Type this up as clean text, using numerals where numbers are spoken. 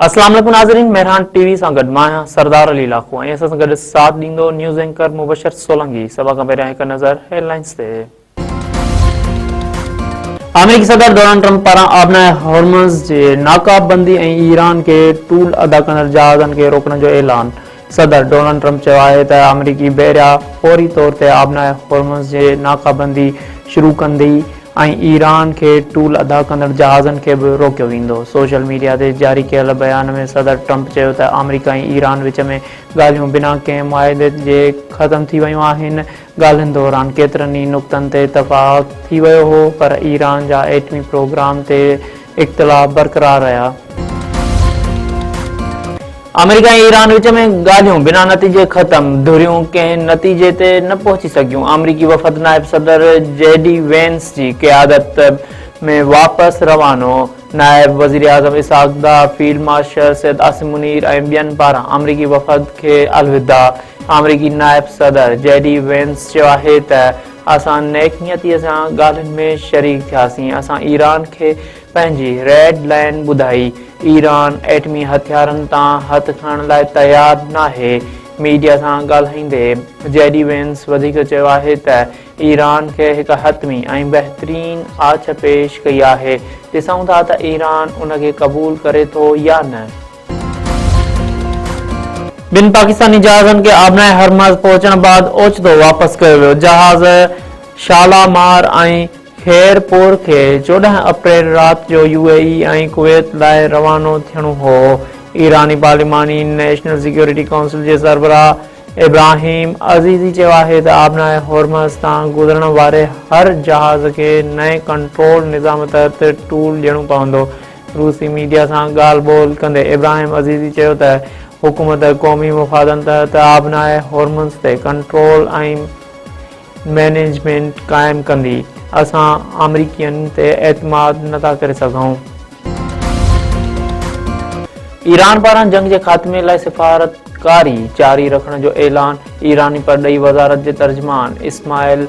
अस्सलाम वालेकुम नाज़रीन, मेहरान टीवी सां गॾु मां आहियां सरदार अली लाखो ऐं असां सां गॾु साथ ॾींदो न्यूज़ एंकर मुबशर सोलंकी। सभा खां पहिरियां हिकु नज़र हेडलाइंस ते। अमेरिकी सदर डोनाल्ड ट्रंप पारां आबनाए हॉर्मुज़ जे नाकाबंदी ऐं ईरान खे टूल अदा कंदड़ जहाज़नि खे रोकण जो ऐलान। सदर डोनाल्ड ट्रंप चयो आहे त अमेरिकी बहरिया फौरी तौर ते आबनाए हॉर्मुज़ जे नाकाबंदी शुरू कंदी ऐं ईरान खे टूल अदा कंदड़ जहाज़नि खे बि रोकियो वेंदो। सोशल मीडिया ते जारी कयल बयान में सदर ट्रंप चयो त अमेरिका ऐं ईरान विच में ॻाल्हियूं बिना कंहिं मुआहदे जे ख़तम थी वियूं आहिनि। ॻाल्हियुनि दौरान केतिरनि ई नुक़्तनि ते इतफ़ाक़ थी वियो हो, पर ईरान जा एटमी प्रोग्राम ते इख़्तिलाफ़ बरक़रार रहिया। अमेरिका ऐं ईरान विच में ॻाल्हियूं बिना नतीजे ख़तम, धुरियूं कंहिं नतीजे ते न पहुची सघियूं। अमरीकी वफ़द नायब सदर जेडी वेंस जी क़यादत में वापसि रवानो। नायब वज़ीर आज़म इसहाक़ दार, फील्ड मार्शल सैयद आसिम मुनीर ऐं ॿियनि पारां अमरीकी वफ़द खे अलविदा। अमरीकी नायब सदर जेडी वेंस चयो आहे त असां नेक नियतीअ सां ॻाल्हियुनि में शरीक थियासीं। असां ईरान खे पंहिंजी रेड लाइन ॿुधाई। ईरान एटमी हथियारनि तां हथ खणण लाइ तयारु नाहे। मीडिया सां ॻाल्हाईंदे जेडी वेंस वधीक चयो आहे त ईरान खे हिकु हतमी ऐं बहितरीन आछ पेश कई आहे। ॾिसूं था त ईरान उन खे क़बूल करे थो या न। ॿिनि पाकिस्तानी जहाज़नि खे आबनाए हॉर्मुज़ पहुचण बैदि ओचितो वापसि कयो वियो। जहाज़ शालामार ऐं खैरपुर खे 14 अप्रैल राति जो यूएई ऐं कुवैत लाइ रवानो थियणो हो। ईरानी पार्लिमानी नेशनल सिक्योरिटी काउंसिल जे सरबराह इब्राहिम अज़ीज़ी चयो आहे त आबनाए हॉर्मुज़ तां गुज़रण वारे हर जहाज़ खे नए कंट्रोल निज़ाम तहत टूल ॾियणो पवंदो। रूसी मीडिया सां ॻाल्हि ॿोल कंदे इब्राहिम अज़ीज़ी चयो त हुकूमत क़ौमी मुफ़ादनि तहत आबनाए हॉर्मुज़ ते कंट्रोल ऐं मैनेजमेंट क़ाइमु कंदी। असां अमरीकियुनि ते एतमाद नथा करे सघूं। ईरान पारां जंग जे ख़ात्मे लाइ सिफ़ारतकारी जारी रखण जो ऐलान। ईरानी परॾेही वज़ारत जे तर्जुमान इस्माइल